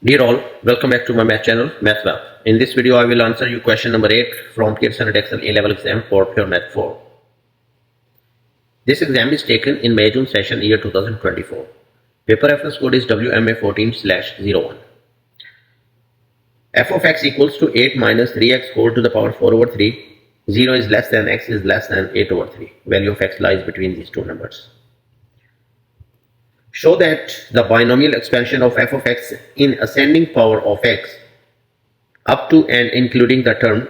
Dear all, welcome back to my math channel, Math Lab. In this video, I will answer you question number 8 from Pearson Edexcel A-Level exam for Pure Math 4. This exam is taken in May-June session year 2024. Paper reference code is WMA 14/01. f of x equals to 8 minus 3x whole to the power 4 over 3. 0 is less than x is less than 8 over 3. Value of x lies between these two numbers. Show that the binomial expansion of f of x in ascending power of x up to and including the term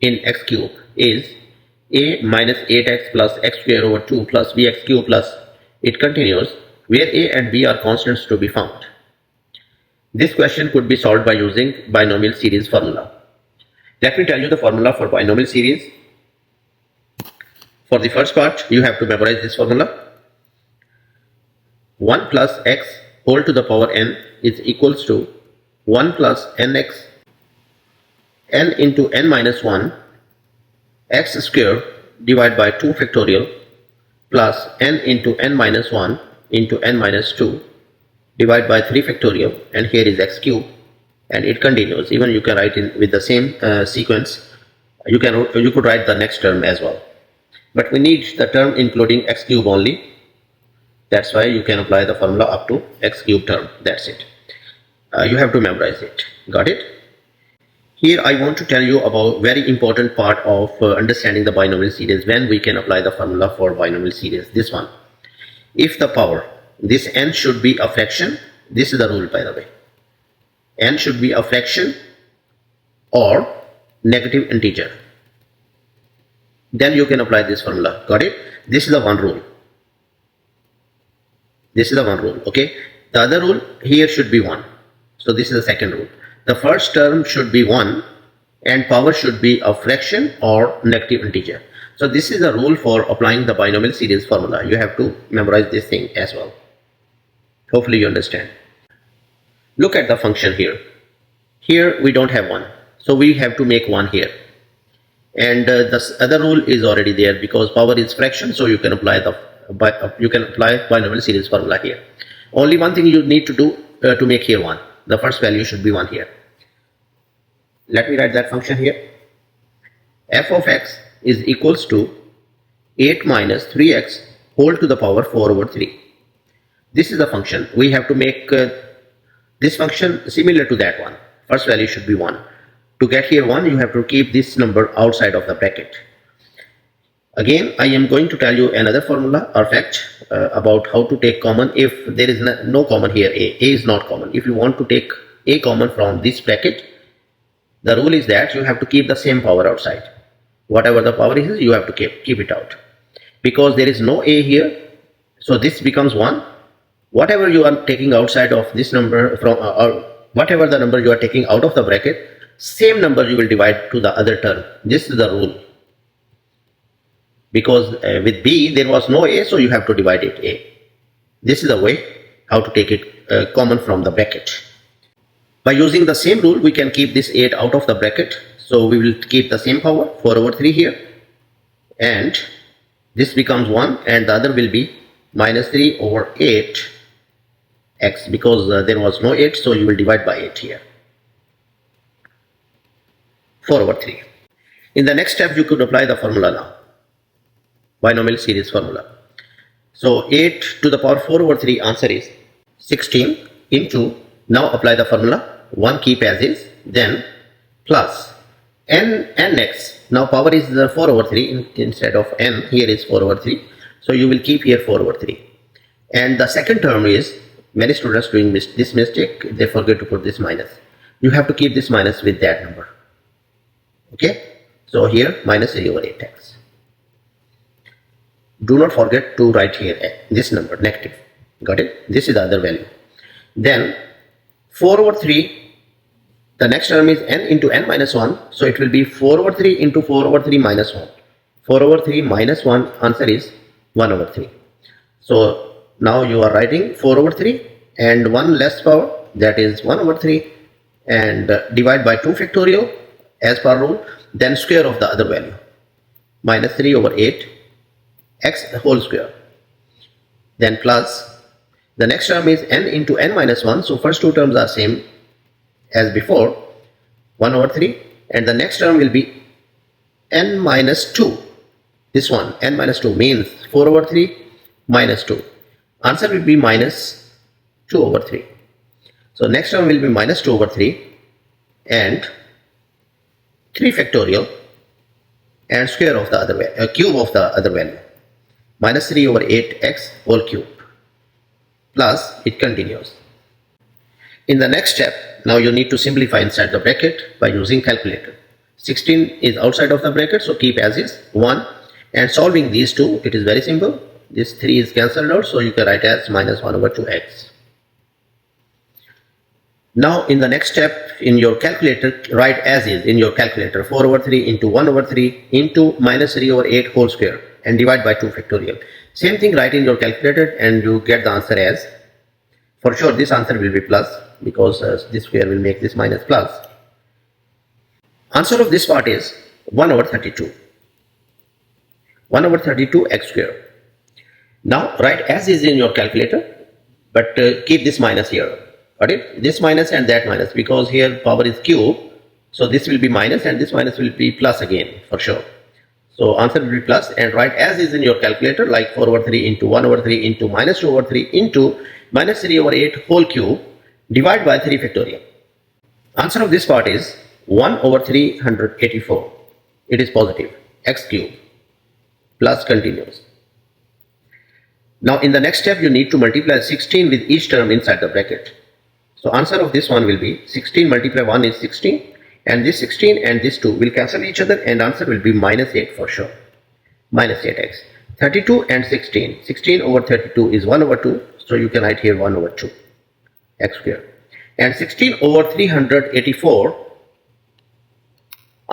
in x cube is a minus 8x plus x square over 2 plus bx cube plus it continues, where a and b are constants to be found. This question could be solved by using binomial series formula. Let me tell you the formula for binomial series. For the first part, you have to memorize this formula. 1 plus x whole to the power n is equals to 1 plus nx n into n minus 1 x square divided by 2 factorial plus n into n minus 1 into n minus 2 divided by 3 factorial, and here is x cube, and it continues. Even you can write in with the same sequence. You could write the next term as well, but we need the term including x cube only. That's why you can apply the formula up to x cube term. That's it. You have to memorize it. Got it? Here I want to tell you about very important part of understanding the binomial series, when we can apply the formula for binomial series. This one. If the power, this n should be a fraction. This is the rule, by the way. N should be a fraction or negative integer. Then you can apply this formula. Got it? This is the one rule. This is the one rule, okay? The other rule here should be 1. So this is the second rule. The first term should be 1 and power should be a fraction or negative integer. So this is the rule for applying the binomial series formula. You have to memorize this thing as well. Hopefully you understand. Look at the function here. Here we don't have 1. So we have to make 1 here. And the other rule is already there because power is fraction, so you can apply binomial series formula here. Only one thing you need to do to make here 1. The first value should be 1 here. Let me write that function here. F of x is equals to 8 minus 3x whole to the power 4 over 3. This is the function. We have to make this function similar to that one. First value should be 1. To get here 1, you have to keep this number outside of the bracket. Again, I am going to tell you another formula or fact about how to take common if there is no common here. A is not common. If you want to take a common from this bracket, the rule is that you have to keep the same power outside. Whatever the power is, you have to keep it out. Because there is no a here, so this becomes 1. Whatever you are taking outside of this number from or whatever the number you are taking out of the bracket, same number you will divide to the other term. This is the rule. Because with b there was no a, so you have to divide it a. This is the way how to take it common from the bracket. By using the same rule, we can keep this 8 out of the bracket. So we will keep the same power 4 over 3 here, and this becomes 1, and the other will be minus 3 over 8 x, because there was no 8, so you will divide by 8 here. 4 over 3. In the next step, you could apply the formula now. Binomial series formula. So 8 to the power 4 over 3 answer is 16 into, now apply the formula, 1 keep as is, then plus nx. Now power is 4 over 3 instead of n, here is 4 over 3. So you will keep here 4 over 3. And the second term is, many students doing this mistake, they forget to put this minus. You have to keep this minus with that number. Okay? So here minus 3 over 8x. Do not forget to write here this number, negative. Got it? This is the other value. Then 4 over 3, the next term is n into n minus 1. So it will be 4 over 3 into 4 over 3 minus 1. 4 over 3 minus 1, answer is 1 over 3. So now you are writing 4 over 3 and 1 less power, that is 1 over 3, and divide by 2 factorial as per rule, then square of the other value, minus 3 over 8 x whole square, then plus The next term is n into n minus 1. So first two terms are same. as before, 1 over 3, and the next term will be n minus 2. This one, n minus 2, means 4 over 3 minus 2. Answer will be minus 2 over 3. So next term will be minus 2 over 3 and 3 factorial and square of the other value, cube of the other value, minus 3 over 8x whole cube, plus it continues. In the next step, now you need to simplify inside the bracket by using calculator. 16 is outside of the bracket, so keep as is 1, and solving these two, it is very simple. This 3 is cancelled out, so you can write as minus 1 over 2x. Now in the next step, in your calculator, write as is in your calculator 4 over 3 into 1 over 3 into minus 3 over 8 whole square and divide by 2 factorial. Same thing, write in your calculator and you get the answer as, for sure this answer will be plus, because this square will make this minus plus. Answer of this part is 1 over 32. 1 over 32 x square. Now write as is in your calculator, but keep this minus here. Got it? This minus and that minus, because here power is cube, so this will be minus and this minus will be plus again for sure. So answer will be plus, and write as is in your calculator, like 4 over 3 into 1 over 3 into minus 2 over 3 into minus 3 over 8 whole cube, divide by 3 factorial. Answer of this part is 1 over 384. It is positive, x cube, plus continues. Now in the next step, you need to multiply 16 with each term inside the bracket. So answer of this one will be 16 multiply 1 is 16, and this 16 and this 2 will cancel each other, and answer will be minus 8 for sure. Minus 8x. 32 and 16. 16 over 32 is 1 over 2, so you can write here 1 over 2 x square. And 16 over 384,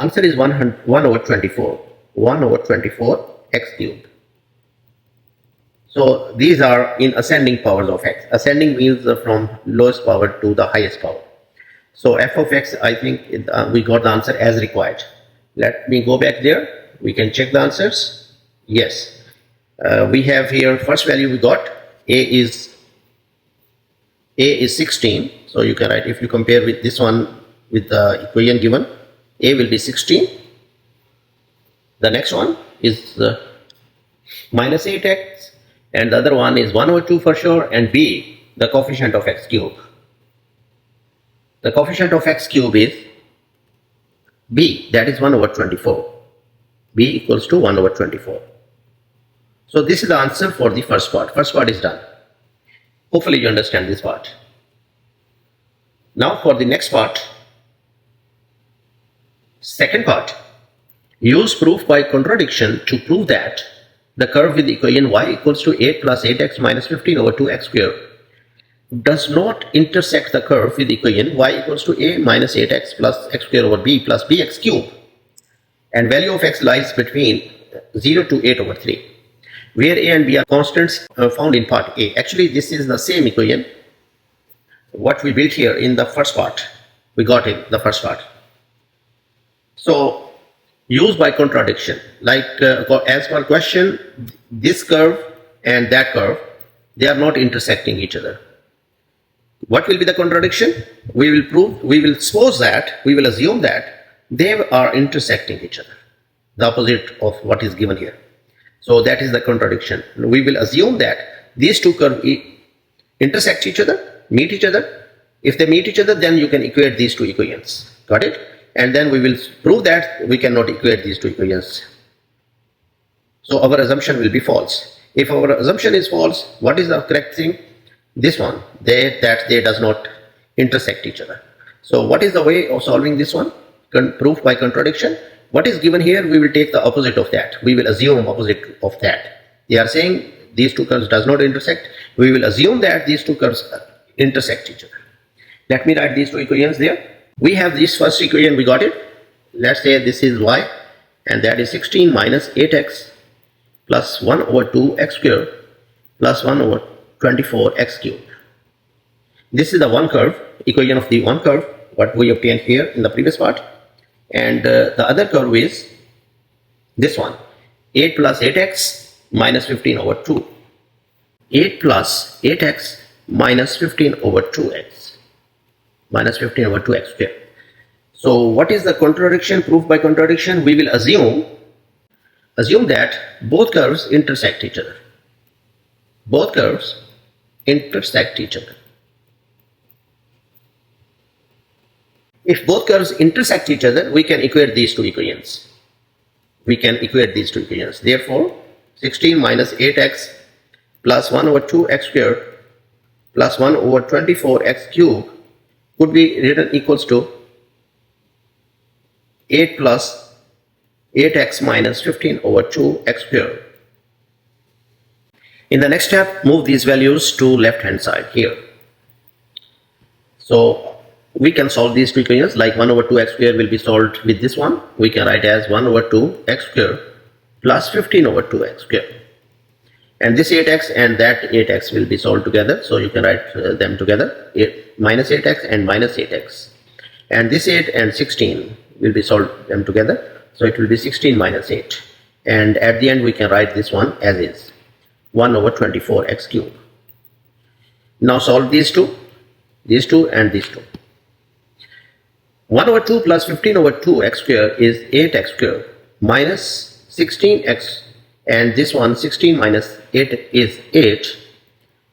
answer is 1 over 24. 1 over 24 x cubed. So these are in ascending powers of x. Ascending means from lowest power to the highest power. So f of x, I think we got the answer as required. Let me go back there. We can check the answers. Yes. We have here first value we got. A is 16. So you can write, if you compare with this one with the equation given, A will be 16. The next one is minus 8x. And the other one is 1 over 2 for sure, and B, the coefficient of x cube. The coefficient of x cube is B, that is 1 over 24. B equals to 1 over 24. So this is the answer for the first part. First part is done. Hopefully you understand this part. Now for the next part, second part, use proof by contradiction to prove that the curve with the equation y equals to 8 plus 8x minus 15 over 2x square does not intersect the curve with the equation y equals to a minus 8x plus x square over b plus bx cube, and value of x lies between 0 to 8 over 3, where a and b are constants found in part A. Actually, this is the same equation what we built here in the first part. We got in the first part. So use by contradiction, like as per question, this curve and that curve, they are not intersecting each other. What will be the contradiction? We will prove, we will suppose that, we will assume that they are intersecting each other, the opposite of what is given here. So that is the contradiction. We will assume that these two curves intersect each other, meet each other. If they meet each other, then you can equate these two equations. Got it? And then we will prove that we cannot equate these two equations. So our assumption will be false. If our assumption is false, what is the correct thing? This one, that they does not intersect each other. So what is the way of solving this one? Proof by contradiction. What is given here, we will take the opposite of that. We will assume opposite of that. They are saying these two curves does not intersect. We will assume that these two curves intersect each other. Let me write these two equations there. We have this first equation, we got it. Let's say this is y, and that is 16 minus 8x plus 1 over 2 x squared plus 1 over 24 x cubed. This is the one curve, equation of the one curve, what we obtained here in the previous part. And the other curve is this one, 8 plus 8x minus 15 over 2. 8 plus 8x minus 15 over 2x. minus 15 over 2x square. So what is the contradiction? Proof by contradiction, we will assume that both curves intersect each other. Both curves intersect each other. If both curves intersect each other, we can equate these two equations. Therefore, 16 minus 8x plus 1 over 2x squared plus 1 over 24x cubed could be written equals to 8 plus 8x minus 15 over 2x squared. In the next step, move these values to left hand side here. So we can solve these two equations, like 1 over 2x squared will be solved with this one. We can write as 1 over 2x squared plus 15 over 2x squared. And this 8x and that 8x will be solved together. So you can write them together, minus 8x and minus 8x. And this 8 and 16 will be solved them together. So it will be 16 minus 8. And at the end we can write this one as is, 1 over 24x cubed. Now solve these two and these two. 1 over 2 plus 15 over 2x squared is 8x squared minus 16x, and this one 16 minus 8 is 8.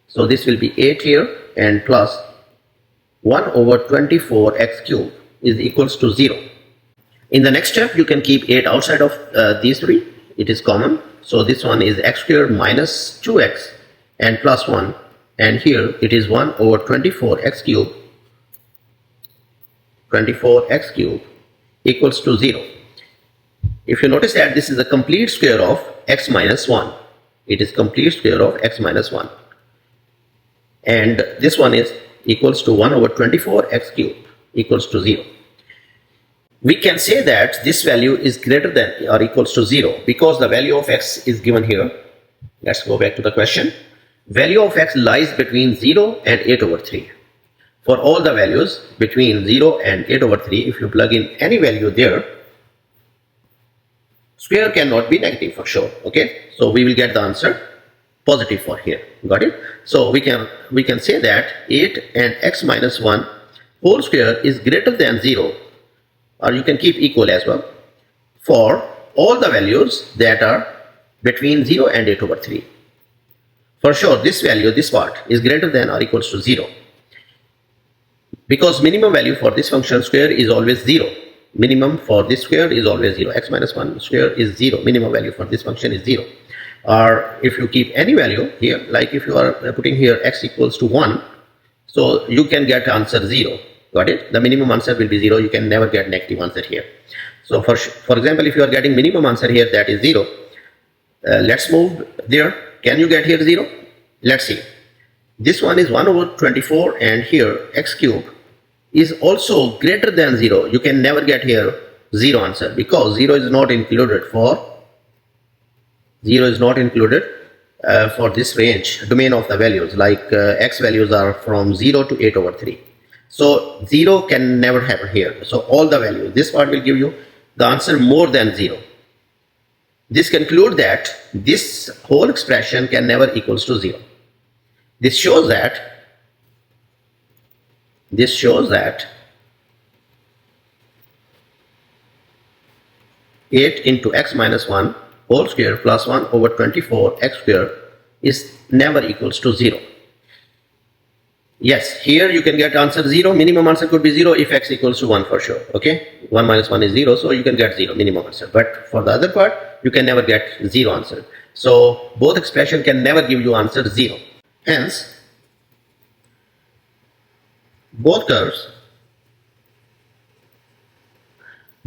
So this will be 8 here, and plus 1 over 24x cubed is equals to 0. In the next step, you can keep 8 outside of these three. It is common. So this one is x squared minus 2x and plus 1, and here it is 1 over 24x cubed equals to 0. If you notice that this is a complete square of x minus 1. It is complete square of x minus 1. And this one is equals to 1 over 24x cubed equals to 0. We can say that this value is greater than or equals to 0 because the value of x is given here. Let's go back to the question. Value of x lies between 0 and 8 over 3. For all the values between 0 and 8 over 3, if you plug in any value there, square cannot be negative for sure. Okay, so we will get the answer positive for here. Got it? So we can say that 8 and x minus 1 whole square is greater than 0, or you can keep equal as well, for all the values that are between 0 and 8 over 3. For sure this value, this part, is greater than or equals to 0, because minimum value for this function square is always 0. Minimum for this square is always 0. X minus 1 square is 0. Minimum value for this function is 0. Or if you keep any value here, like if you are putting here x equals to 1, so you can get answer 0. Got it? The minimum answer will be 0. You can never get negative answer here. So for example, if you are getting minimum answer here, that is 0. Let's move there. Can you get here 0? Let's see. This one is 1 over 24, and here x cubed is also greater than 0. You can never get here 0 answer because 0 is not included for this range domain of the values, like x values are from 0 to 8 over 3. So 0 can never happen here. So all the values, this part will give you the answer more than 0. This concludes that this whole expression can never equals to 0. This shows that 8 into x minus 1 whole square plus 1 over 24 x square is never equals to 0. Yes, here you can get answer 0. Minimum answer could be 0 if x equals to 1 for sure. Okay, 1 minus 1 is 0, so you can get 0 minimum answer. But for the other part, you can never get 0 answer. So both expression can never give you answer 0. Hence, both curves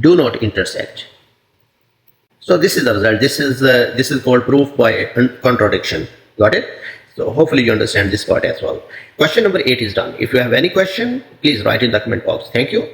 do not intersect. So this is the result. This is called proof by contradiction. Got it? So hopefully you understand this part as well. Question number 8 is done. If you have any question, please write in the comment box. Thank you.